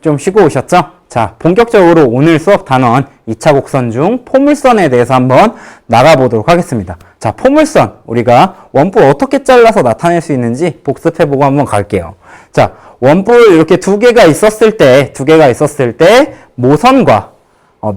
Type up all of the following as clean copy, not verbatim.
좀 쉬고 오셨죠? 자, 본격적으로 오늘 수업 단원 2차 곡선 중 포물선에 대해서 한번 나가보도록 하겠습니다. 자, 포물선, 우리가 원뿔 어떻게 잘라서 나타낼 수 있는지 복습해보고 한번 갈게요. 자, 원뿔 이렇게 두 개가 있었을 때 모선과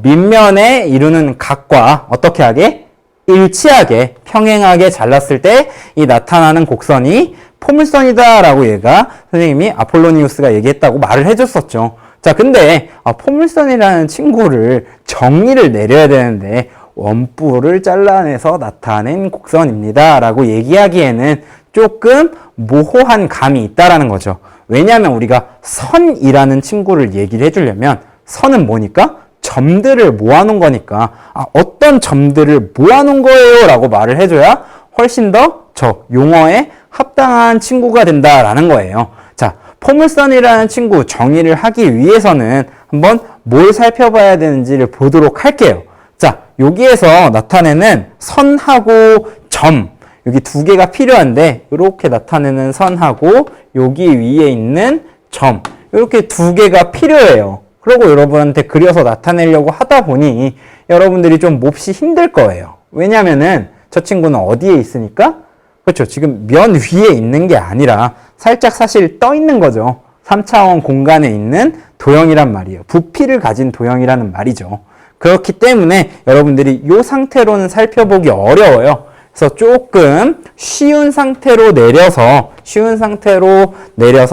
밑면에 이루는 각과 어떻게 하게? 일치하게, 평행하게 잘랐을 때 이 나타나는 곡선이 포물선이다 라고 얘가 선생님이 아폴로니우스가 얘기했다고 말을 해줬었죠. 자, 근데 포물선이라는 친구를 정의를 내려야 되는데 원뿔을 잘라내서 나타낸 곡선입니다 라고 얘기하기에는 조금 모호한 감이 있다라는 거죠. 왜냐하면 우리가 선이라는 친구를 얘기를 해주려면 선은 뭐니까? 점들을 모아놓은 거니까 어떤 점들을 모아놓은 거예요 라고 말을 해줘야 훨씬 더 저 용어에 합당한 친구가 된다라는 거예요. 자, 포물선이라는 친구 정의를 하기 위해서는 한번 뭘 살펴봐야 되는지를 보도록 할게요. 자, 여기에서 나타내는 선하고 점, 여기 두 개가 필요한데 이렇게 나타내는 선하고 여기 위에 있는 점, 이렇게 두 개가 필요해요. 그리고 여러분한테 그려서 나타내려고 하다 보니 여러분들이 좀 몹시 힘들 거예요. 왜냐면은 저 친구는 어디에 있으니까? 그렇죠. 지금 면 위에 있는 게 아니라 살짝 사실 떠 있는 거죠. 3차원 공간에 있는 도형이란 말이에요. 부피를 가진 도형이라는 말이죠. 그렇기 때문에 여러분들이 이 상태로는 살펴보기 어려워요. 그래서 조금 쉬운 상태로 내려서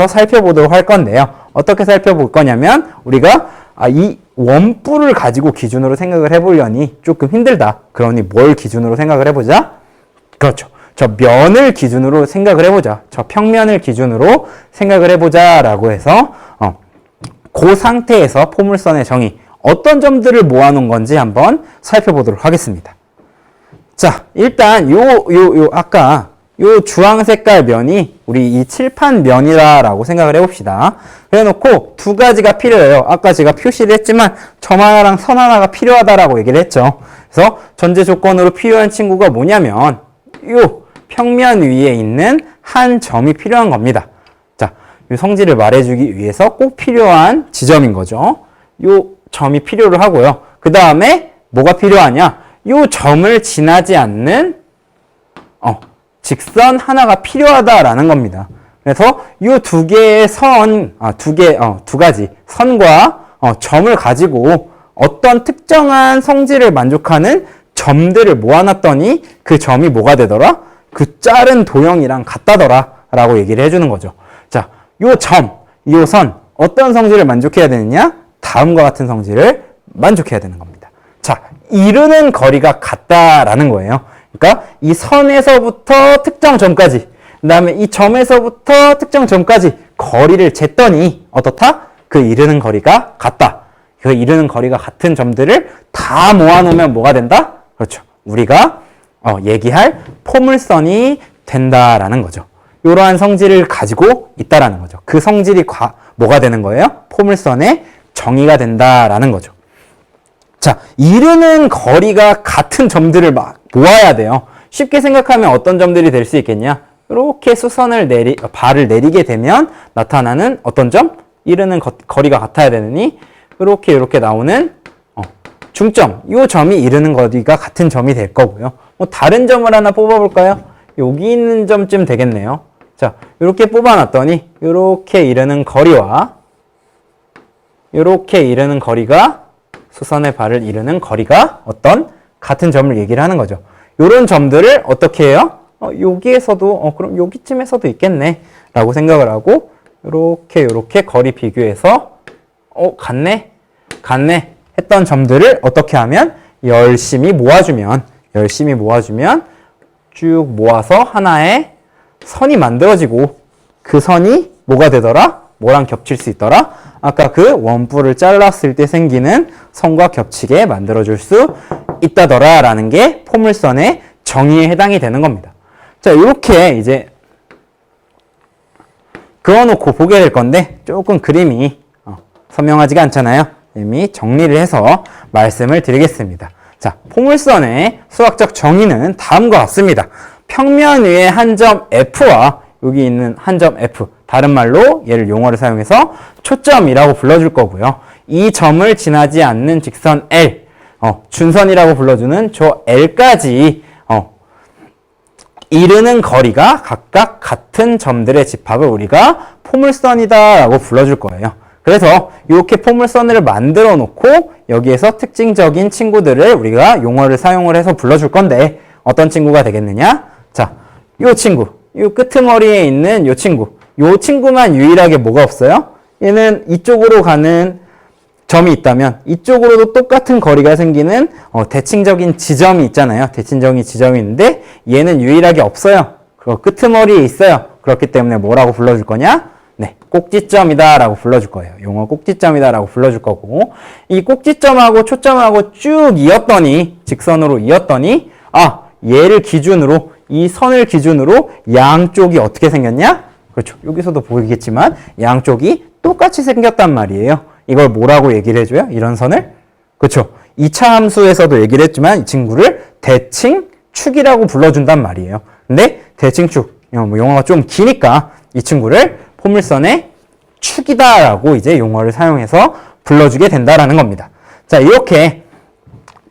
살펴보도록 할 건데요. 어떻게 살펴볼 거냐면 우리가 이 원뿔을 가지고 기준으로 생각을 해보려니 조금 힘들다. 그러니 뭘 기준으로 생각을 해보자? 그렇죠. 저 면을 기준으로 생각을 해보자. 저 평면을 기준으로 생각을 해보자 라고 해서 그 상태에서 포물선의 정의 어떤 점들을 모아놓은 건지 한번 살펴보도록 하겠습니다. 자, 일단 아까 요 주황 색깔 면이 우리 이 칠판 면이라고 생각을 해봅시다. 그래놓고 두 가지가 필요해요. 아까 제가 표시를 했지만 점 하나랑 선 하나가 필요하다라고 얘기를 했죠. 그래서 전제 조건으로 필요한 친구가 뭐냐면 요 평면 위에 있는 한 점이 필요한 겁니다. 자, 이 성질을 말해주기 위해서 꼭 필요한 지점인 거죠. 요 점이 필요를 하고요. 그 다음에 뭐가 필요하냐? 요 점을 지나지 않는 직선 하나가 필요하다라는 겁니다. 그래서 이 두 개의 두 가지 선과 점을 가지고 어떤 특정한 성질을 만족하는 점들을 모아놨더니 그 점이 뭐가 되더라? 그 자른 도형이랑 같다더라 라고 얘기를 해주는 거죠. 자, 요 점, 요 선 어떤 성질을 만족해야 되느냐? 다음과 같은 성질을 만족해야 되는 겁니다. 자, 이르는 거리가 같다라는 거예요. 그러니까 이 선에서부터 특정 점까지, 그 다음에 이 점에서부터 특정 점까지 거리를 쟀더니 어떻다? 그 이르는 거리가 같다. 그 이르는 거리가 같은 점들을 다 모아놓으면 뭐가 된다? 그렇죠. 우리가 얘기할 포물선이 된다라는 거죠. 이러한 성질을 가지고 있다라는 거죠. 그 성질이 뭐가 되는 거예요? 포물선의 정의가 된다라는 거죠. 자, 이르는 거리가 같은 점들을 막 모아야 돼요. 쉽게 생각하면 어떤 점들이 될 수 있겠냐? 이렇게 수선을 발을 내리게 되면 나타나는 어떤 점? 이르는 거리가 같아야 되느니 이렇게 나오는 중점, 이 점이 이르는 거리가 같은 점이 될 거고요. 뭐 다른 점을 하나 뽑아볼까요? 여기 있는 점쯤 되겠네요. 자, 이렇게 뽑아놨더니 이렇게 이르는 거리와 이렇게 이르는 거리가 수선의 발을 이르는 거리가 어떤 같은 점을 얘기를 하는 거죠. 이런 점들을 어떻게 해요? 여기에서도 그럼 여기쯤에서도 있겠네 라고 생각을 하고 이렇게 거리 비교해서 같네 했던 점들을 어떻게 하면 열심히 모아주면 쭉 모아서 하나의 선이 만들어지고 그 선이 뭐가 되더라? 뭐랑 겹칠 수 있더라? 아까 그 원뿔을 잘랐을 때 생기는 선과 겹치게 만들어줄 수 있다더라 라는 게 포물선의 정의에 해당이 되는 겁니다. 자, 이렇게 이제 그어놓고 보게 될 건데 조금 그림이 선명하지가 않잖아요. 이미 정리를 해서 말씀을 드리겠습니다. 자, 포물선의 수학적 정의는 다음과 같습니다. 평면 위에 한 점 F와 여기 있는 한 점 F, 다른 말로 얘를 용어를 사용해서 초점이라고 불러줄 거고요. 이 점을 지나지 않는 직선 L, 준선이라고 불러주는 저 L까지 이르는 거리가 각각 같은 점들의 집합을 우리가 포물선이다라고 불러줄 거예요. 그래서 이렇게 포물선을 만들어 놓고 여기에서 특징적인 친구들을 우리가 용어를 사용을 해서 불러줄 건데 어떤 친구가 되겠느냐? 자, 요 친구, 요 끄트머리에 있는 요 친구, 요 친구만 유일하게 뭐가 없어요? 얘는 이쪽으로 가는 점이 있다면 이쪽으로도 똑같은 거리가 생기는 대칭적인 지점이 있잖아요. 대칭적인 지점이 있는데 얘는 유일하게 없어요. 그 끄트머리에 있어요. 그렇기 때문에 뭐라고 불러줄 거냐? 네, 꼭지점이다 라고 불러줄 거예요. 용어 꼭지점이다 라고 불러줄 거고 이 꼭지점하고 초점하고 쭉 이었더니 직선으로 이었더니 얘를 기준으로 이 선을 기준으로 양쪽이 어떻게 생겼냐? 그렇죠. 여기서도 보이겠지만 양쪽이 똑같이 생겼단 말이에요. 이걸 뭐라고 얘기를 해줘요? 이런 선을? 그렇죠. 2차 함수에서도 얘기를 했지만 이 친구를 대칭축이라고 불러준단 말이에요. 근데 대칭축, 용어가 좀 기니까 이 친구를 포물선의 축이다라고 이제 용어를 사용해서 불러주게 된다라는 겁니다. 자, 이렇게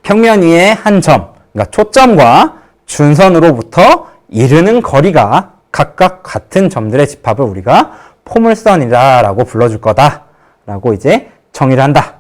평면 위에 한 점, 그러니까 초점과 준선으로부터 이르는 거리가 각각 같은 점들의 집합을 우리가 포물선이다라고 불러줄 거다라고 이제 정의를 한다.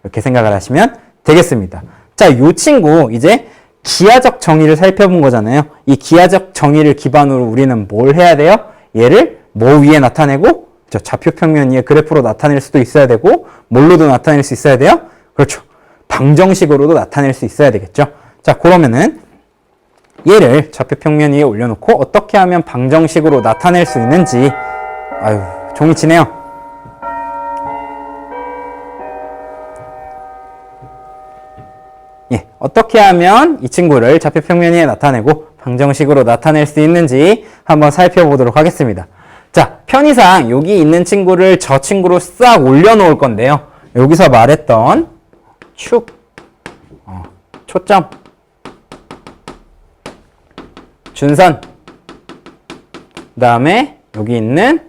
이렇게 생각을 하시면 되겠습니다. 자, 이 친구 이제 기하적 정의를 살펴본 거잖아요. 이 기하적 정의를 기반으로 우리는 뭘 해야 돼요? 얘를 뭐 위에 나타내고 좌표 평면 위에 그래프로 나타낼 수도 있어야 되고 뭘로도 나타낼 수 있어야 돼요? 그렇죠. 방정식으로도 나타낼 수 있어야 되겠죠. 자, 그러면은 얘를 좌표 평면 위에 올려놓고 어떻게 하면 방정식으로 나타낼 수 있는지 종이 치네요. 어떻게 하면 이 친구를 좌표 평면 위에 나타내고 방정식으로 나타낼 수 있는지 한번 살펴보도록 하겠습니다. 자, 편의상 여기 있는 친구를 저 친구로 싹 올려놓을 건데요. 여기서 말했던 축, 초점, 준선, 그 다음에 여기 있는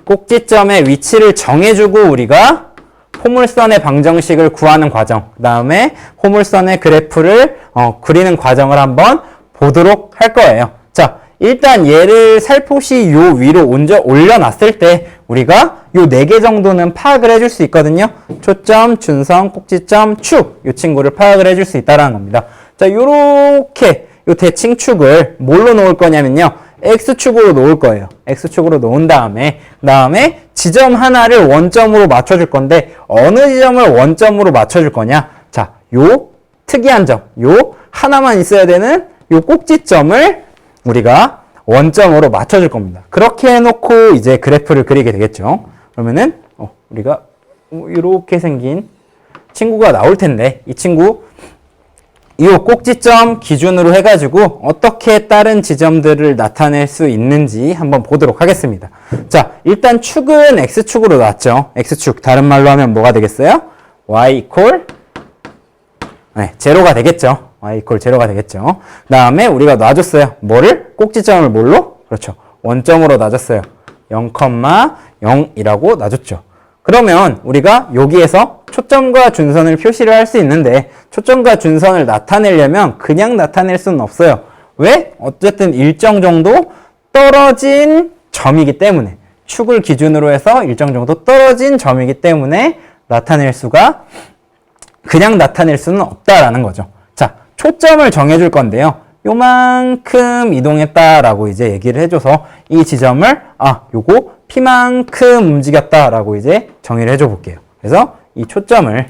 꼭지점의 위치를 정해주고 우리가 포물선의 방정식을 구하는 과정, 그 다음에 포물선의 그래프를 그리는 과정을 한번 보도록 할 거예요. 자, 일단 얘를 살포시 요 위로 올려놨을 때 우리가 요 4개 정도는 파악을 해줄 수 있거든요. 초점, 준선, 꼭지점, 축, 요 친구를 파악을 해줄 수 있다는 겁니다. 자, 요렇게 요 대칭축을 뭘로 놓을 거냐면요. X축으로 놓을 거예요. X축으로 놓은 다음에 지점 하나를 원점으로 맞춰줄 건데 어느 지점을 원점으로 맞춰줄 거냐? 자, 요 특이한 점, 요 하나만 있어야 되는 요 꼭지점을 우리가 원점으로 맞춰줄 겁니다. 그렇게 해놓고 이제 그래프를 그리게 되겠죠. 그러면은 우리가 이렇게 생긴 친구가 나올 텐데 이 친구 이 꼭지점 기준으로 해가지고 어떻게 다른 지점들을 나타낼 수 있는지 한번 보도록 하겠습니다. 자, 일단 축은 X축으로 놨죠. X축, 다른 말로 하면 뭐가 되겠어요? Y equal 제로가 되겠죠. Y equal 제로가 되겠죠. 그 다음에 우리가 놔줬어요. 뭐를? 꼭지점을 뭘로? 그렇죠. 원점으로 놔줬어요. 0,0이라고 놔줬죠. 그러면 우리가 여기에서 초점과 준선을 표시를 할 수 있는데 초점과 준선을 나타내려면 그냥 나타낼 수는 없어요. 왜? 어쨌든 일정 정도 떨어진 점이기 때문에 축을 기준으로 해서 일정 정도 떨어진 점이기 때문에 그냥 나타낼 수는 없다라는 거죠. 자, 초점을 정해줄 건데요. 요만큼 이동했다라고 이제 얘기를 해줘서 이 지점을 요거 P만큼 움직였다라고 이제 정의를 해줘 볼게요. 그래서 이 초점을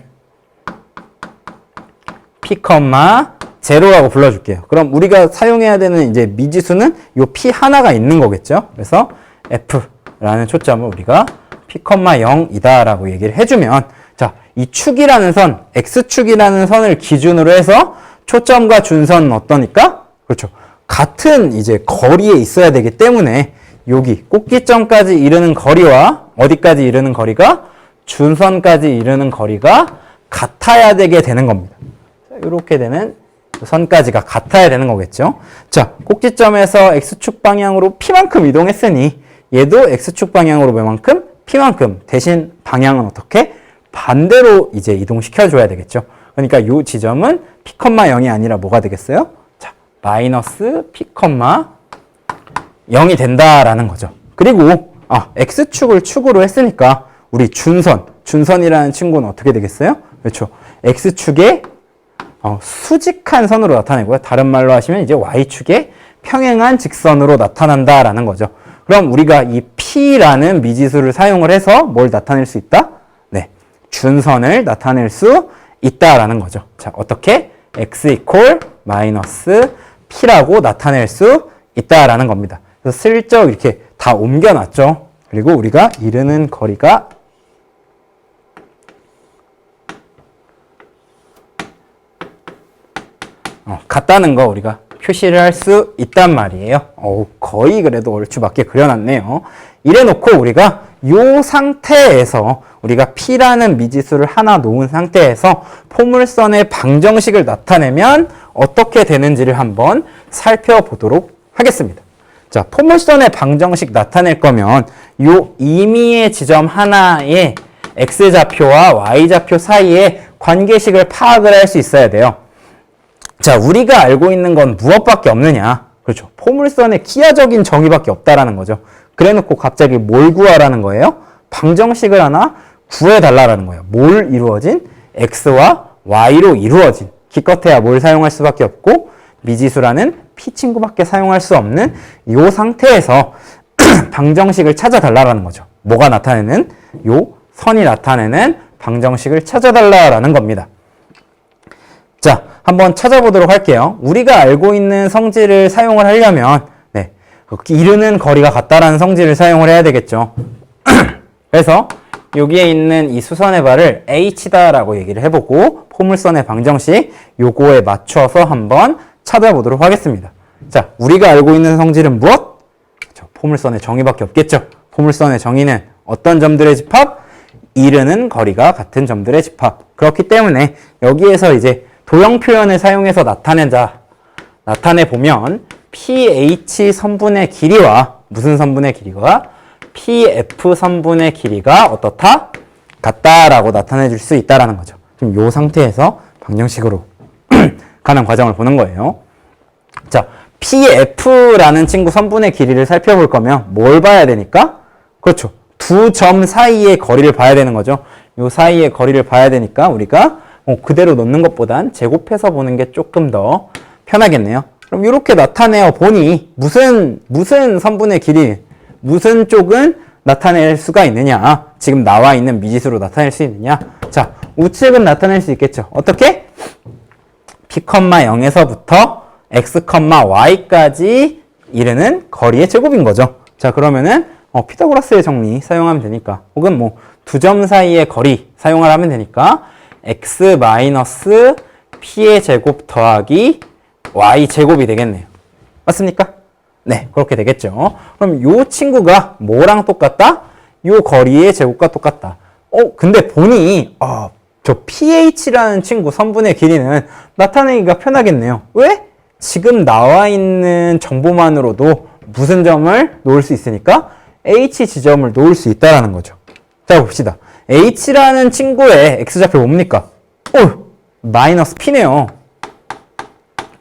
P,0라고 불러줄게요. 그럼 우리가 사용해야 되는 이제 미지수는 요 P 하나가 있는 거겠죠. 그래서 F라는 초점을 우리가 P,0이다라고 얘기를 해주면 자, 이 축이라는 선, X축이라는 선을 기준으로 해서 초점과 준선은 어떠니까? 그렇죠. 같은 이제 거리에 있어야 되기 때문에 여기 꼭지점까지 이르는 거리와 어디까지 이르는 거리가? 준선까지 이르는 거리가 같아야 되게 되는 겁니다. 자, 이렇게 되는 선까지가 같아야 되는 거겠죠. 자, 꼭지점에서 x축 방향으로 p만큼 이동했으니 얘도 x축 방향으로 몇만큼? p만큼. 대신 방향은 어떻게? 반대로 이제 이동시켜줘야 되겠죠. 그러니까 이 지점은 p, 0이 아니라 뭐가 되겠어요? 자, 마이너스 p, 0이 된다라는 거죠. 그리고 x축을 축으로 했으니까 우리 준선이라는 친구는 어떻게 되겠어요? 그렇죠. x축의 수직한 선으로 나타내고요. 다른 말로 하시면 이제 y축의 평행한 직선으로 나타난다라는 거죠. 그럼 우리가 이 p라는 미지수를 사용을 해서 뭘 나타낼 수 있다? 네, 준선을 나타낼 수 있다라는 거죠. 자, 어떻게? x 이퀄 마이너스 p라고 나타낼 수 있다라는 겁니다. 그래서 슬쩍 이렇게 다 옮겨놨죠. 그리고 우리가 이르는 거리가 같다는 거 우리가 표시를 할 수 있단 말이에요. 거의 그래도 얼추 맞게 그려놨네요. 이래 놓고 우리가 이 상태에서 우리가 p라는 미지수를 하나 놓은 상태에서 포물선의 방정식을 나타내면 어떻게 되는지를 한번 살펴보도록 하겠습니다. 자, 포물선의 방정식 나타낼 거면 요 임의의 지점 하나의 x좌표와 y좌표 사이에 관계식을 파악을 할 수 있어야 돼요. 자, 우리가 알고 있는 건 무엇밖에 없느냐? 그렇죠. 포물선의 기하적인 정의밖에 없다라는 거죠. 그래 놓고 갑자기 뭘 구하라는 거예요? 방정식을 하나 구해달라는 거예요. 뭘 이루어진? x와 y로 이루어진. 기껏해야 뭘 사용할 수밖에 없고 미지수라는 p 친구밖에 사용할 수 없는 이 상태에서 방정식을 찾아달라는 거죠. 뭐가 나타내는? 요 선이 나타내는 방정식을 찾아달라는 겁니다. 자, 한번 찾아보도록 할게요. 우리가 알고 있는 성질을 사용을 하려면 이르는 거리가 같다라는 성질을 사용을 해야 되겠죠. 그래서 여기에 있는 이 수선의 발을 h다라고 얘기를 해보고 포물선의 방정식 요거에 맞춰서 한번 찾아보도록 하겠습니다. 자, 우리가 알고 있는 성질은 무엇? 그렇죠. 포물선의 정의밖에 없겠죠. 포물선의 정의는 어떤 점들의 집합? 이르는 거리가 같은 점들의 집합. 그렇기 때문에 여기에서 이제 도형 표현을 사용해서 나타내보면 pH 선분의 길이와 무슨 선분의 길이가? pF 선분의 길이가 어떻다? 같다라고 나타내 줄 수 있다라는 거죠. 지금 이 상태에서 방정식으로 가는 과정을 보는 거예요. 자, pF라는 친구 선분의 길이를 살펴볼 거면 뭘 봐야 되니까? 그렇죠. 두 점 사이의 거리를 봐야 되는 거죠. 이 사이의 거리를 봐야 되니까 우리가 그대로 놓는 것보단 제곱해서 보는 게 조금 더 편하겠네요. 그럼 이렇게 나타내어 보니 무슨 선분의 길이, 무슨 쪽은 나타낼 수가 있느냐? 지금 나와 있는 미지수로 나타낼 수 있느냐? 자, 우측은 나타낼 수 있겠죠. 어떻게? p, 0에서부터 x, y까지 이르는 거리의 제곱인 거죠. 자, 그러면은 피타고라스의 정리 사용하면 되니까, 혹은 뭐 두 점 사이의 거리 사용을 하면 되니까 x 마이너스 p의 제곱 더하기 y 제곱이 되겠네요. 맞습니까? 네, 그렇게 되겠죠. 그럼 요 친구가 뭐랑 똑같다? 요 거리의 제곱과 똑같다. 근데 보니 저 pH라는 친구 선분의 길이는 나타내기가 편하겠네요. 왜? 지금 나와 있는 정보만으로도 무슨 점을 놓을 수 있으니까 h 지점을 놓을 수 있다라는 거죠. 자, 봅시다. h라는 친구의 x좌표 뭡니까? 마이너스 p네요.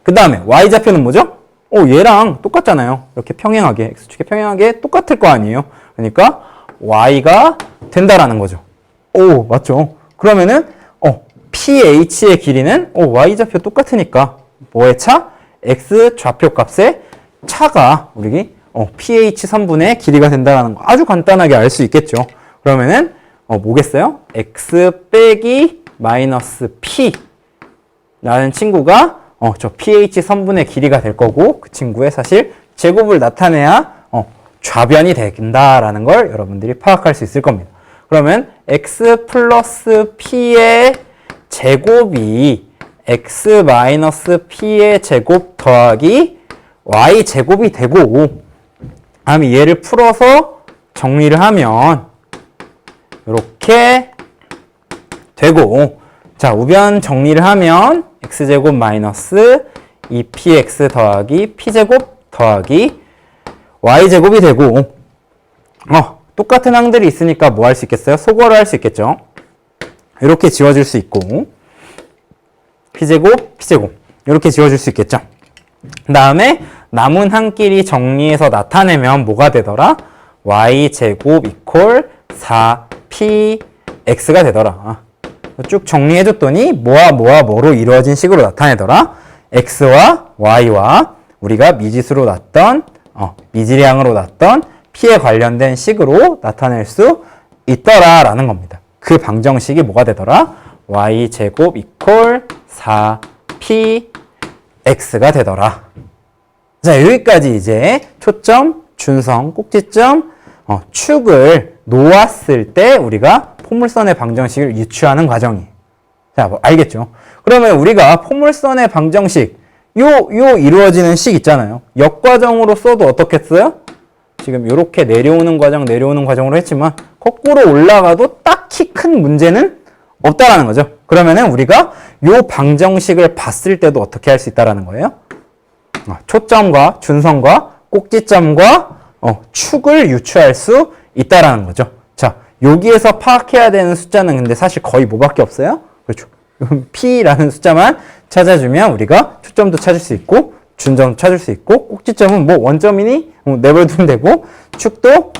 그 다음에 y좌표는 뭐죠? 얘랑 똑같잖아요. 이렇게 평행하게, x축에 평행하게 똑같을 거 아니에요. 그러니까 y가 된다라는 거죠. 맞죠? 그러면은 ph의 길이는 y좌표 똑같으니까 뭐의 차? x좌표 값의 차가 우리 pH 선분의 길이가 된다는 거 아주 간단하게 알 수 있겠죠. 그러면은 뭐겠어요? x 빼기 마이너스 p 라는 친구가 저 pH 선분의 길이가 될 거고 그 친구의 사실 제곱을 나타내야 좌변이 된다라는 걸 여러분들이 파악할 수 있을 겁니다. 그러면 x 플러스 p의 제곱이 x 마이너스 p의 제곱 더하기 y 제곱이 되고, 다음에 얘를 풀어서 정리를 하면 이렇게 되고, 자, 우변 정리를 하면 x제곱 마이너스 2px 더하기 p제곱 더하기 y제곱이 되고 똑같은 항들이 있으니까 뭐 할 수 있겠어요? 소거를 할 수 있겠죠. 이렇게 지워질 수 있고 p제곱 p제곱 이렇게 지워질 수 있겠죠. 그 다음에 남은 항끼리 정리해서 나타내면 뭐가 되더라? y제곱 이퀄 4px가 되더라. 쭉 정리해줬더니 뭐와 뭐로 이루어진 식으로 나타내더라? x와 y와 우리가 미지수로 놨던 미지량으로 놨던 p에 관련된 식으로 나타낼 수 있더라 라는 겁니다. 그 방정식이 뭐가 되더라? y제곱 이퀄 4px가 되더라. 자, 여기까지 이제 초점, 준성, 꼭지점, 축을 놓았을 때 우리가 포물선의 방정식을 유추하는 과정이에요. 자, 뭐 알겠죠? 그러면 우리가 포물선의 방정식, 요 이루어지는 식 있잖아요. 역과정으로 써도 어떻게 써요? 지금 이렇게 내려오는 과정으로 했지만 거꾸로 올라가도 딱히 큰 문제는 없다라는 거죠. 그러면은 우리가 요 방정식을 봤을 때도 어떻게 할 수 있다라는 거예요? 초점과 준선과 꼭지점과 축을 유추할 수 있다라는 거죠. 자, 여기에서 파악해야 되는 숫자는 근데 사실 거의 뭐밖에 없어요? 그렇죠. P라는 숫자만 찾아주면 우리가 초점도 찾을 수 있고 준점도 찾을 수 있고 꼭지점은 뭐 원점이니 내버려두면 되고 축도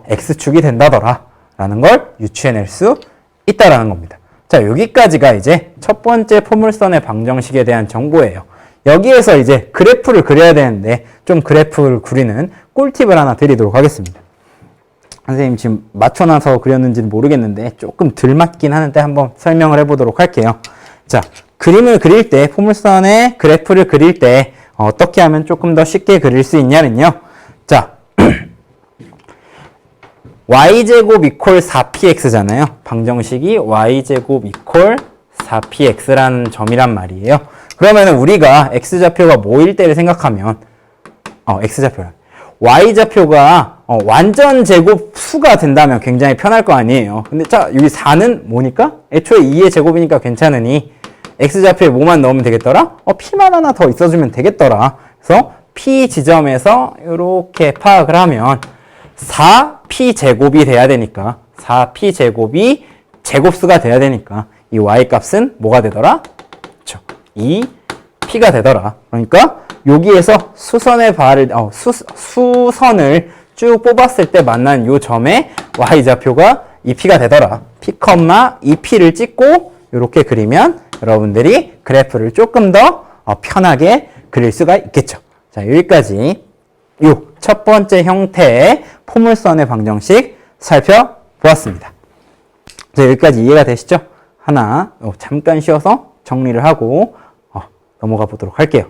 X축이 된다더라 라는 걸 유추해낼 수 있다라는 겁니다. 자, 여기까지가 이제 첫 번째 포물선의 방정식에 대한 정보예요. 여기에서 이제 그래프를 그려야 되는데 좀 그래프를 그리는 꿀팁을 하나 드리도록 하겠습니다. 선생님 지금 맞춰놔서 그렸는지는 모르겠는데 조금 덜 맞긴 하는데 한번 설명을 해보도록 할게요. 자, 그림을 그릴 때, 포물선의 그래프를 그릴 때 어떻게 하면 조금 더 쉽게 그릴 수 있냐면요. 자, y제곱 이퀄 4px잖아요. 방정식이 y제곱 이퀄 4px라는 점이란 말이에요. 그러면 우리가 x좌표가 뭐일 때를 생각하면 x좌표라 y좌표가 완전 제곱 수가 된다면 굉장히 편할 거 아니에요. 근데 자, 여기 4는 뭐니까? 애초에 2의 제곱이니까 괜찮으니 x좌표에 뭐만 넣으면 되겠더라? p만 하나 더 있어주면 되겠더라. 그래서 p 지점에서 이렇게 파악을 하면 4p 제곱이 돼야 되니까 4p 제곱이 제곱수가 돼야 되니까 이 y 값은 뭐가 되더라? 그렇죠. 2p가 되더라. 그러니까 여기에서 수선의 수선을 쭉 뽑았을 때 만난 요 점의 y좌표가 2p가 되더라. p, 2p를 찍고 이렇게 그리면 여러분들이 그래프를 조금 더 편하게 그릴 수가 있겠죠. 자, 여기까지 요 첫 번째 형태의 포물선의 방정식 살펴보았습니다. 자, 여기까지 이해가 되시죠? 하나 잠깐 쉬어서 정리를 하고 넘어가 보도록 할게요.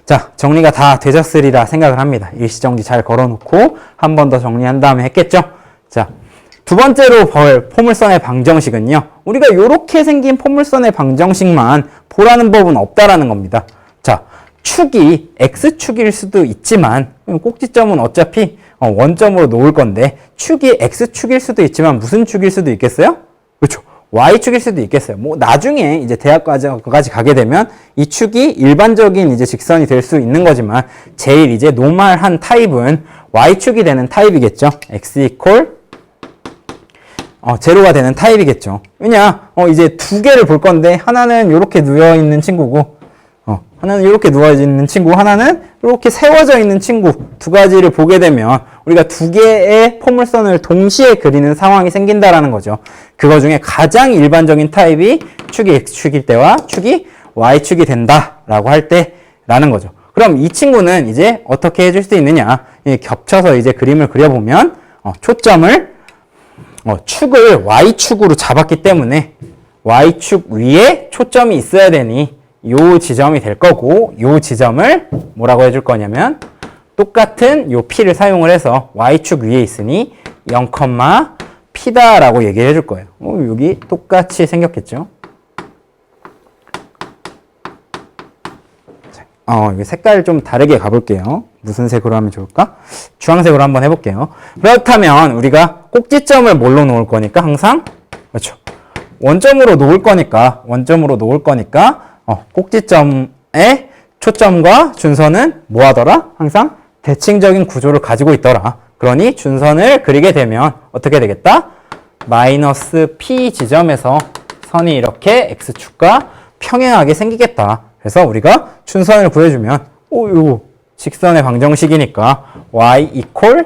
자, 정리가 다 되셨으리라 생각을 합니다. 일시정지 잘 걸어놓고 한 번 더 정리한 다음에 했겠죠? 자, 두 번째로 볼 포물선의 방정식은요. 우리가 이렇게 생긴 포물선의 방정식만 보라는 법은 없다라는 겁니다. 자, 축이 X축일 수도 있지만 꼭지점은 어차피 원점으로 놓을 건데 축이 X축일 수도 있지만 무슨 축일 수도 있겠어요? 그렇죠. Y축일 수도 있겠어요. 뭐 나중에 이제 대학까지 가게 되면 이 축이 일반적인 이제 직선이 될 수 있는 거지만 제일 이제 노멀한 타입은 Y축이 되는 타입이겠죠. X 이퀄 제로가 되는 타입이겠죠. 왜냐 이제 두 개를 볼 건데 하나는 이렇게 누워 있는 친구고 하나는 이렇게 누워져 있는 친구, 하나는 이렇게 세워져 있는 친구 두 가지를 보게 되면 우리가 두 개의 포물선을 동시에 그리는 상황이 생긴다라는 거죠. 그거 중에 가장 일반적인 타입이 축이 X축일 때와 축이 Y축이 된다라고 할 때라는 거죠. 그럼 이 친구는 이제 어떻게 해줄 수 있느냐? 겹쳐서 이제 그림을 그려보면 초점을 축을 Y축으로 잡았기 때문에 Y축 위에 초점이 있어야 되니 요 지점이 될 거고 요 지점을 뭐라고 해줄 거냐면 똑같은 요 P를 사용을 해서 Y축 위에 있으니 0,P다 라고 얘기를 해줄 거예요. 여기 똑같이 생겼겠죠. 여기 색깔 좀 다르게 가볼게요. 무슨 색으로 하면 좋을까? 주황색으로 한번 해볼게요. 그렇다면 우리가 꼭지점을 뭘로 놓을 거니까 항상 그렇죠. 원점으로 놓을 거니까 꼭지점의 초점과 준선은 뭐 하더라? 항상 대칭적인 구조를 가지고 있더라. 그러니 준선을 그리게 되면 어떻게 되겠다? 마이너스 P 지점에서 선이 이렇게 X축과 평행하게 생기겠다. 그래서 우리가 준선을 구해주면 요 직선의 방정식이니까 y 이퀄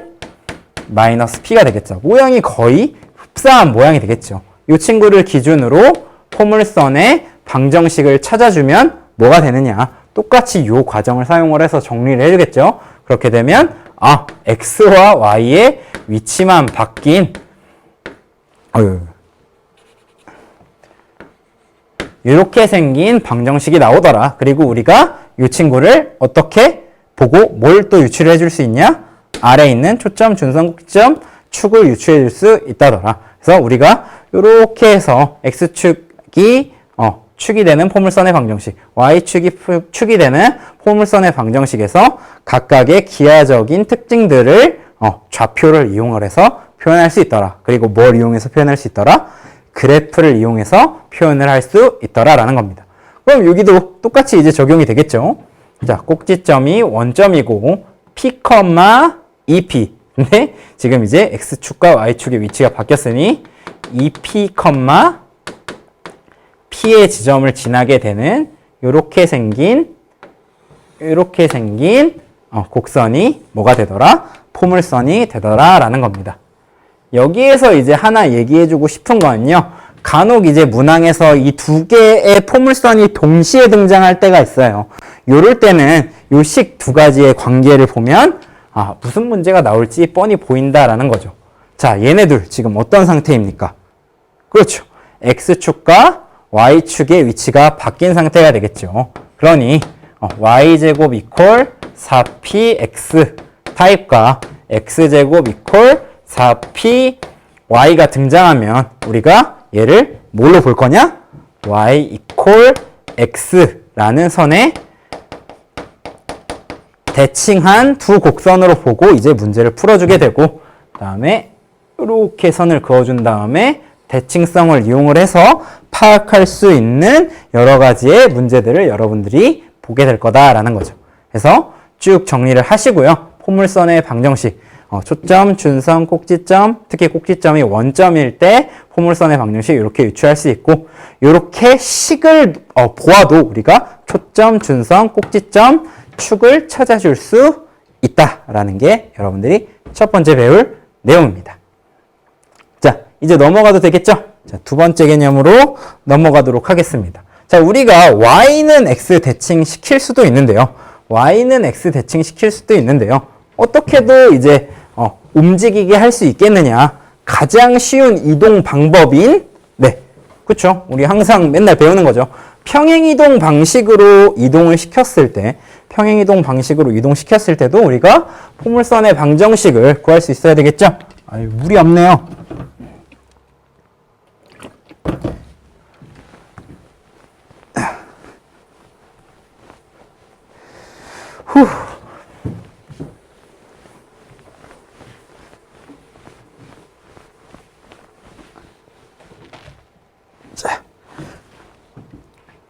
마이너스 P가 되겠죠. 모양이 거의 흡사한 모양이 되겠죠. 이 친구를 기준으로 포물선의 방정식을 찾아주면 뭐가 되느냐? 똑같이 이 과정을 사용을 해서 정리를 해주겠죠. 그렇게 되면 x와 y의 위치만 바뀐 이렇게 생긴 방정식이 나오더라. 그리고 우리가 이 친구를 어떻게 보고 뭘 또 유추를 해줄 수 있냐? 아래에 있는 초점, 준선, 꼭지점, 축을 유추해 줄 수 있다더라. 그래서 우리가 이렇게 해서 x축이 축이 되는 포물선의 방정식, y축이 축이 되는 포물선의 방정식에서 각각의 기하적인 특징들을 좌표를 이용을 해서 표현할 수 있더라. 그리고 뭘 이용해서 표현할 수 있더라? 그래프를 이용해서 표현을 할 수 있더라라는 겁니다. 그럼 여기도 똑같이 이제 적용이 되겠죠. 자, 꼭지점이 원점이고 P, 2P. 근데 지금 이제 X축과 Y축의 위치가 바뀌었으니 2P, P의 지점을 지나게 되는 이렇게 생긴 곡선이 뭐가 되더라? 포물선이 되더라라는 겁니다. 여기에서 이제 하나 얘기해주고 싶은 거는요. 간혹 이제 문항에서 이 두 개의 포물선이 동시에 등장할 때가 있어요. 요럴 때는 요 식 두 가지의 관계를 보면 무슨 문제가 나올지 뻔히 보인다라는 거죠. 자, 얘네들 지금 어떤 상태입니까? 그렇죠. X축과 Y축의 위치가 바뀐 상태가 되겠죠. 그러니 Y제곱 이퀄 4PX 타입과 X제곱 이퀄 4P Y가 등장하면 우리가 얘를 뭘로 볼 거냐? Y 이퀄 X라는 선에 대칭한 두 곡선으로 보고 이제 문제를 풀어주게 되고, 그 다음에 이렇게 선을 그어준 다음에 대칭성을 이용을 해서 파악할 수 있는 여러 가지의 문제들을 여러분들이 보게 될 거다라는 거죠. 그래서 쭉 정리를 하시고요. 포물선의 방정식, 초점, 준선, 꼭지점, 특히 꼭지점이 원점일 때 포물선의 방정식 이렇게 유추할 수 있고, 이렇게 식을 보아도 우리가 초점, 준선, 꼭지점, 축을 찾아줄 수 있다라는 게 여러분들이 첫 번째 배울 내용입니다. 자, 이제 넘어가도 되겠죠? 자, 두 번째 개념으로 넘어가도록 하겠습니다. 자, 우리가 y는 x 대칭시킬 수도 있는데요. y는 x 대칭시킬 수도 있는데요. 어떻게도 이제 움직이게 할 수 있겠느냐? 가장 쉬운 이동 방법인 그쵸? 우리 항상 맨날 배우는 거죠. 평행이동 방식으로 이동을 시켰을 때, 때도 우리가 포물선의 방정식을 구할 수 있어야 되겠죠? 물이 없네요. 후.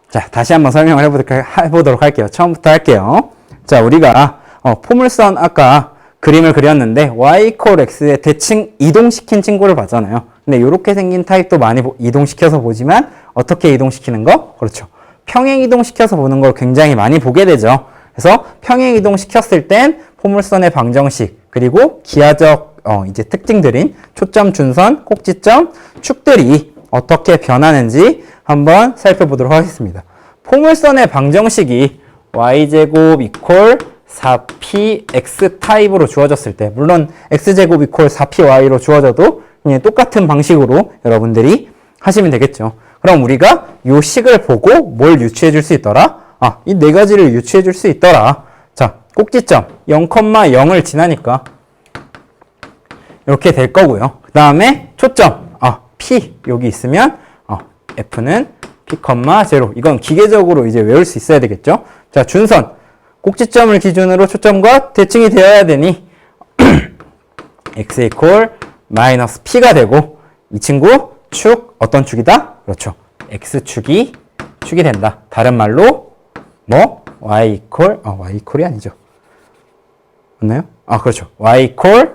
자, 다시 한번 설명을 해보도록 할게요. 처음부터 할게요. 자, 우리가 포물선 아까 그림을 그렸는데 y 이퀄 x에 대칭 이동시킨 친구를 봤잖아요. 근데 이렇게 생긴 타입도 많이 이동시켜서 보지만 어떻게 이동시키는 거? 그렇죠. 평행 이동시켜서 보는 걸 굉장히 많이 보게 되죠. 그래서 평행 이동시켰을 땐 포물선의 방정식, 그리고 기하적 이제 특징들인 초점, 준선, 꼭지점, 축들이 어떻게 변하는지 한번 살펴보도록 하겠습니다. 포물선의 방정식이 y제곱 이퀄 4px 타입으로 주어졌을 때, 물론 x제곱 이퀄 4py로 주어져도 그냥 똑같은 방식으로 여러분들이 하시면 되겠죠. 그럼 우리가 이 식을 보고 뭘 유추해 줄 수 있더라? 이 네 가지를 유추해 줄 수 있더라. 자, 꼭지점 0,0을 지나니까 이렇게 될 거고요. 그 다음에 초점 P 여기 있으면 F는 P, 0. 이건 기계적으로 이제 외울 수 있어야 되겠죠. 자, 준선 꼭지점을 기준으로 초점과 대칭이 되어야 되니 X 이퀄 마이너스 P가 되고, 이 친구 축 어떤 축이다? 그렇죠. x축이 축이 된다. 다른 말로 뭐 y 이퀄 y 이퀄이 아니죠. 맞나요? 그렇죠. y 이퀄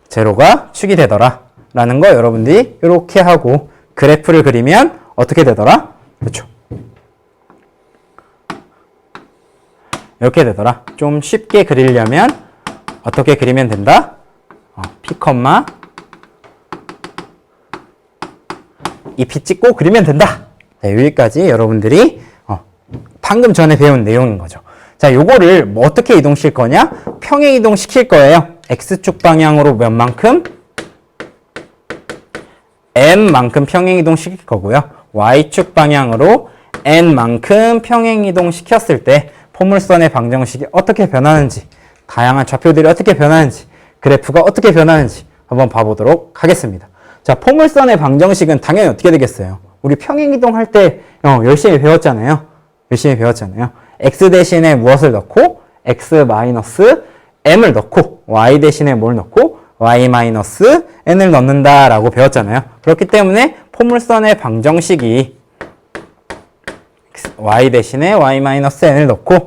제로가 축이 되더라 라는 거 여러분들이 이렇게 하고 그래프를 그리면 어떻게 되더라? 그렇죠. 이렇게 되더라. 좀 쉽게 그리려면 어떻게 그리면 된다? P, 이 P 찍고 그리면 된다. 자, 여기까지 여러분들이 방금 전에 배운 내용인 거죠. 자, 요거를 뭐 어떻게 이동시킬 거냐? 평행 이동시킬 거예요. X축 방향으로 몇 만큼? M만큼 평행 이동시킬 거고요. Y축 방향으로 N만큼 평행 이동시켰을 때 포물선의 방정식이 어떻게 변하는지, 다양한 좌표들이 어떻게 변하는지, 그래프가 어떻게 변하는지 한번 봐보도록 하겠습니다. 자, 포물선의 방정식은 당연히 어떻게 되겠어요? 우리 평행 이동할 때 열심히 배웠잖아요. x 대신에 무엇을 넣고 x 마이너스 m을 넣고 y 대신에 뭘 넣고 y 마이너스 n을 넣는다라고 배웠잖아요. 그렇기 때문에 포물선의 방정식이 y 대신에 y 마이너스 n을 넣고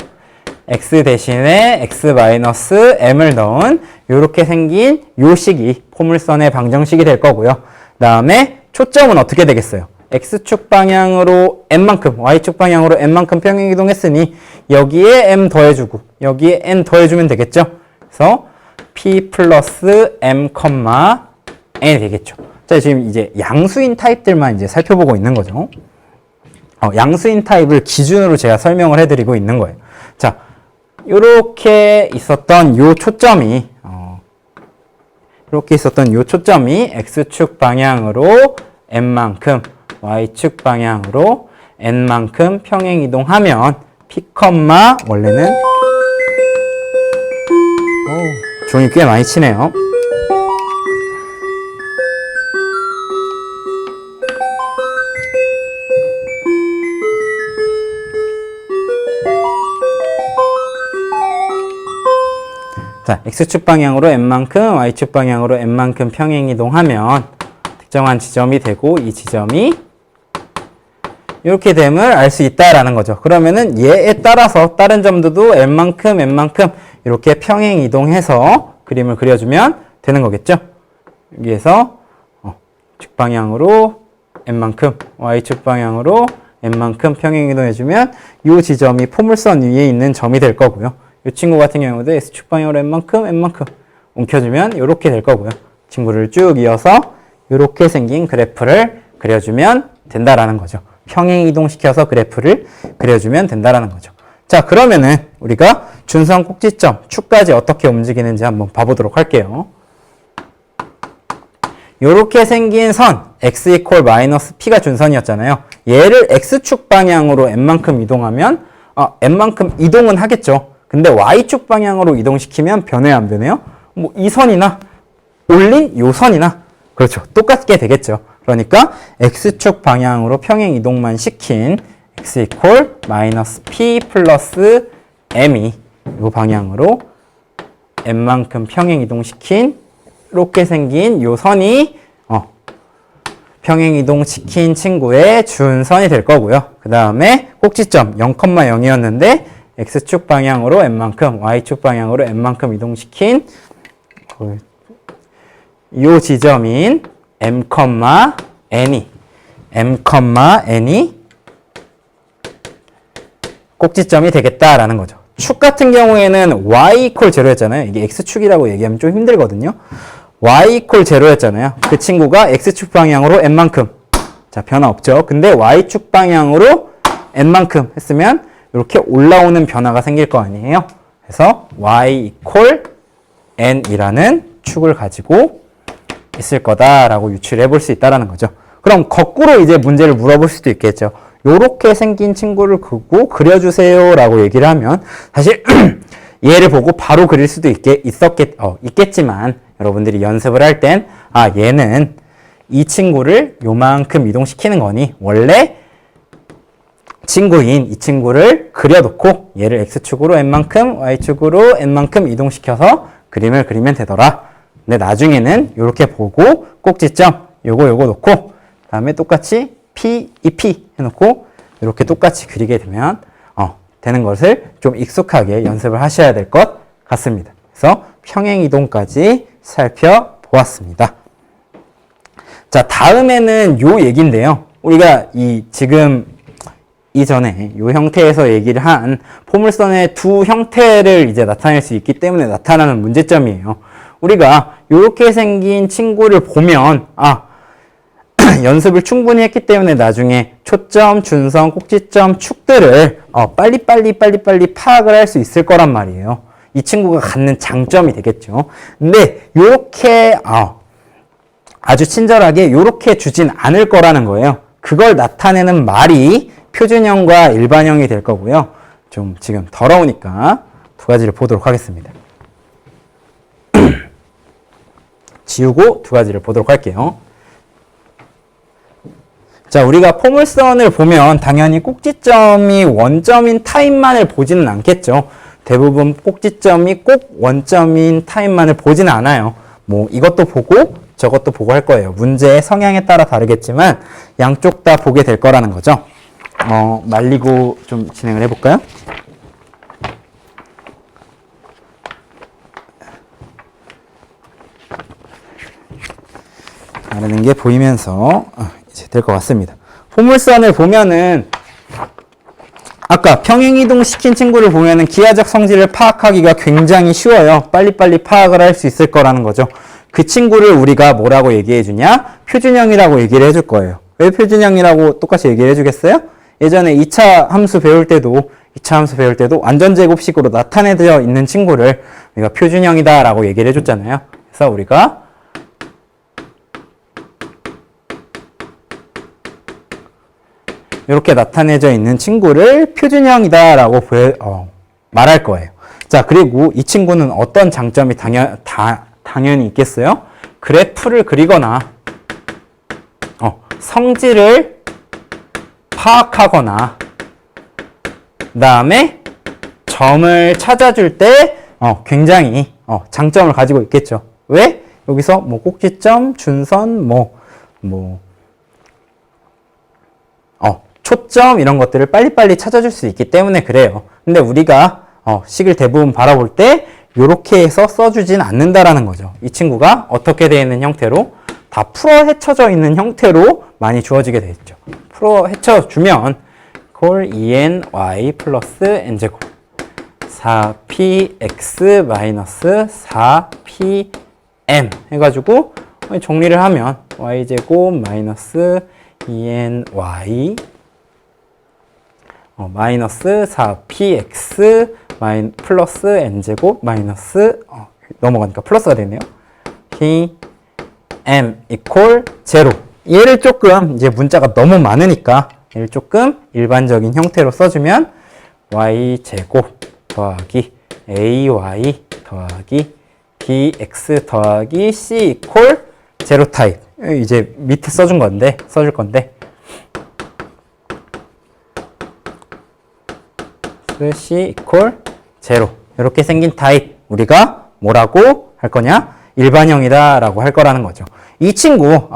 x 대신에 x 마이너스 m을 넣은 이렇게 생긴 요 식이 포물선의 방정식이 될 거고요. 그 다음에 초점은 어떻게 되겠어요? x축 방향으로 n만큼, y축 방향으로 n만큼 평행 이동했으니 여기에 m 더해주고 여기에 n 더해주면 되겠죠? 그래서 p 플러스 m, n이 되겠죠. 자, 지금 이제 양수인 타입들만 이제 살펴보고 있는 거죠. 양수인 타입을 기준으로 제가 설명을 해드리고 있는 거예요. 자, 요렇게 있었던 요 초점이 x축 방향으로 n만큼, y축 방향으로 n만큼 평행 이동하면 p, 원래는 종이 꽤 많이 치네요. 자, x축 방향으로 n만큼, y축 방향으로 n만큼 평행 이동하면 특정한 지점이 되고 이 지점이 이렇게 됨을 알 수 있다라는 거죠. 그러면은 얘에 따라서 다른 점들도 n만큼, n만큼 이렇게 평행 이동해서 그림을 그려주면 되는 거겠죠. 여기에서 축 방향으로 n만큼, y축 방향으로 n만큼 평행 이동해주면 이 지점이 포물선 위에 있는 점이 될 거고요. 이 친구 같은 경우도 x축 방향으로 n만큼 옮겨주면 이렇게 될 거고요. 친구를 쭉 이어서 이렇게 생긴 그래프를 그려주면 된다라는 거죠. 평행 이동시켜서 그래프를 그려주면 된다라는 거죠. 자, 그러면은 우리가 준선 꼭지점 축까지 어떻게 움직이는지 한번 봐보도록 할게요. 이렇게 생긴 선 x 이퀄 마이너스 p가 준선이었잖아요. 얘를 x축 방향으로 n만큼 이동하면 n만큼 이동은 하겠죠. 근데 y축 방향으로 이동시키면 변해요, 안 변해요? 뭐 이 선이나 올린 요 선이나 그렇죠. 똑같게 되겠죠. 그러니까 x축 방향으로 평행 이동만 시킨 x 이퀄 마이너스 p 플러스 m이 요 방향으로 n만큼 평행 이동시킨 이렇게 생긴 요 선이 평행 이동시킨 친구의 준선이 될 거고요. 그 다음에 꼭지점 0,0이었는데 x축 방향으로 n만큼, y축 방향으로 n만큼 이동시킨 이 지점인 mn이 꼭지점이 되겠다라는 거죠. 축 같은 경우에는 y 이퀄 제로였잖아요. 이게 x축이라고 얘기하면 좀 힘들거든요. y 이퀄 제로였잖아요. 그 친구가 x축 방향으로 n만큼, 자, 변화 없죠. 근데 y축 방향으로 n만큼 했으면 이렇게 올라오는 변화가 생길 거 아니에요. 그래서 y 이퀄 n이라는 축을 가지고 있을 거다라고 유추해 볼 수 있다라는 거죠. 그럼 거꾸로 이제 문제를 물어볼 수도 있겠죠. 요렇게 생긴 친구를 그려주세요 라고 얘기를 하면 사실 얘를 보고 바로 그릴 수도 있겠지만 여러분들이 연습을 할 땐 얘는 이 친구를 요만큼 이동시키는 거니 원래 친구인 이 친구를 그려놓고 얘를 x축으로 n만큼 y축으로 n만큼 이동시켜서 그림을 그리면 되더라. 근데 나중에는 이렇게 보고 꼭지점 요거 놓고 다음에 똑같이 P, EP 해놓고 이렇게 똑같이 그리게 되면 되는 것을 좀 익숙하게 연습을 하셔야 될 것 같습니다. 그래서 평행이동까지 살펴보았습니다. 자, 다음에는 요 얘기인데요. 우리가 지금 이전에 요 형태에서 얘기를 한 포물선의 두 형태를 이제 나타낼 수 있기 때문에 나타나는 문제점이에요. 우리가 요렇게 생긴 친구를 보면 연습을 충분히 했기 때문에 나중에 초점, 준선, 꼭지점, 축들을 빨리빨리 파악을 할 수 있을 거란 말이에요. 이 친구가 갖는 장점이 되겠죠. 근데 요렇게 아주 친절하게 요렇게 주진 않을 거라는 거예요. 그걸 나타내는 말이 표준형과 일반형이 될 거고요. 좀 지금 더러우니까 두 가지를 보도록 하겠습니다. 지우고 두 가지를 보도록 할게요. 자, 우리가 포물선을 보면 당연히 꼭지점이 원점인 타입만을 보지는 않겠죠. 대부분 꼭지점이 꼭 원점인 타입만을 보지는 않아요. 뭐 이것도 보고 저것도 보고 할 거예요. 문제의 성향에 따라 다르겠지만 양쪽 다 보게 될 거라는 거죠. 말리고 좀 진행을 해볼까요? 마르는 게 보이면서 이제 될 것 같습니다. 포물선을 보면은 아까 평행이동 시킨 친구를 보면은 기하적 성질을 파악하기가 굉장히 쉬워요. 빨리빨리 파악을 할 수 있을 거라는 거죠. 그 친구를 우리가 뭐라고 얘기해 주냐? 표준형이라고 얘기를 해줄 거예요. 왜 표준형이라고 똑같이 얘기를 해주겠어요? 예전에 2차 함수 배울 때도 완전제곱식으로 나타내져 있는 친구를 우리가 표준형이다 라고 얘기를 해줬잖아요. 그래서 우리가 이렇게 나타내져 있는 친구를 표준형이다 라고 말할 거예요. 자, 그리고 이 친구는 어떤 장점이 당연히 있겠어요? 그래프를 그리거나 성질을 파악하거나 그 다음에 점을 찾아줄 때 굉장히 장점을 가지고 있겠죠. 왜? 여기서 뭐 꼭지점, 준선, 초점 이런 것들을 빨리빨리 찾아줄 수 있기 때문에 그래요. 근데 우리가 식을 대부분 바라볼 때 요렇게 해서 써주진 않는다라는 거죠. 이 친구가 어떻게 되어 있는 형태로 다 풀어 헤쳐져 있는 형태로 많이 주어지게 되어 있죠. 풀어 헤쳐주면 콜 2ny 플러스 n제곱 4px 마이너스 4pm 해가지고 정리를 하면 y제곱 마이너스 2ny 마이너스 4px 플러스 n제곱 마이너스 넘어가니까 플러스가 되네요. pm 이퀄 0. 얘를 조금 이제 문자가 너무 많으니까 얘를 조금 일반적인 형태로 써주면 y제곱 더하기 ay 더하기 bx 더하기 c 이퀄 0 타입. 이제 밑에 써줄 건데 c 이퀄 0 이렇게 생긴 타입 우리가 뭐라고 할 거냐? 일반형이다 라고 할 거라는 거죠. 이 친구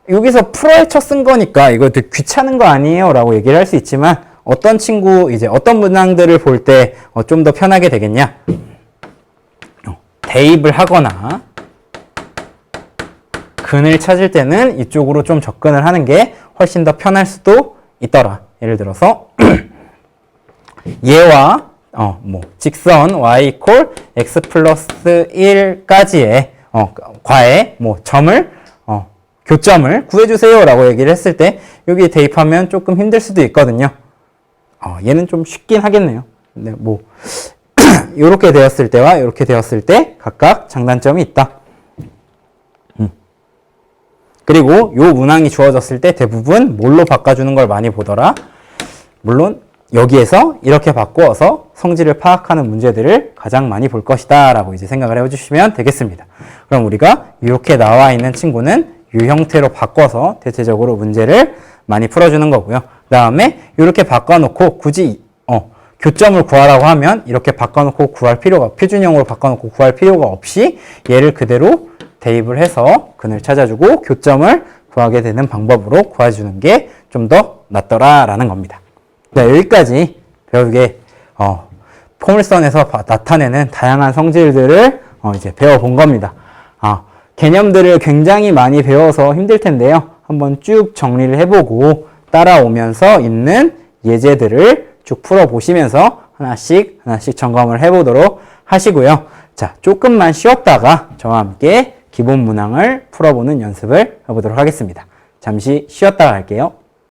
여기서 풀어헤쳐 쓴 거니까 이거 되게 귀찮은 거 아니에요 라고 얘기를 할 수 있지만 어떤 친구 이제 어떤 문항들을 볼 때 좀 더 편하게 되겠냐? 대입을 하거나 근을 찾을 때는 이쪽으로 좀 접근을 하는 게 훨씬 더 편할 수도 있더라. 예를 들어서 얘와 직선 y 이퀄 x 플러스 1까지의 과의 점을 교점을 구해주세요 라고 얘기를 했을 때 여기에 대입하면 조금 힘들 수도 있거든요. 얘는 좀 쉽긴 하겠네요. 근데 요렇게 되었을 때와 요렇게 되었을 때 각각 장단점이 있다. 그리고 요 문항이 주어졌을 때 대부분 뭘로 바꿔주는 걸 많이 보더라. 물론 여기에서 이렇게 바꾸어서 성질을 파악하는 문제들을 가장 많이 볼 것이다 라고 이제 생각을 해주시면 되겠습니다. 그럼 우리가 이렇게 나와 있는 친구는 이 형태로 바꿔서 대체적으로 문제를 많이 풀어주는 거고요. 그 다음에 이렇게 바꿔놓고 굳이 교점을 구하라고 하면 이렇게 바꿔놓고 표준형으로 바꿔놓고 구할 필요가 없이 얘를 그대로 대입을 해서 근을 찾아주고 교점을 구하게 되는 방법으로 구해주는 게 좀 더 낫더라라는 겁니다. 자, 여기까지 배우게 포물선에서 나타내는 다양한 성질들을 이제 배워본 겁니다. 개념들을 굉장히 많이 배워서 힘들 텐데요. 한번 쭉 정리를 해보고 따라오면서 있는 예제들을 쭉 풀어보시면서 하나씩 점검을 해보도록 하시고요. 자, 조금만 쉬었다가 저와 함께 기본 문항을 풀어보는 연습을 해보도록 하겠습니다. 잠시 쉬었다가 갈게요.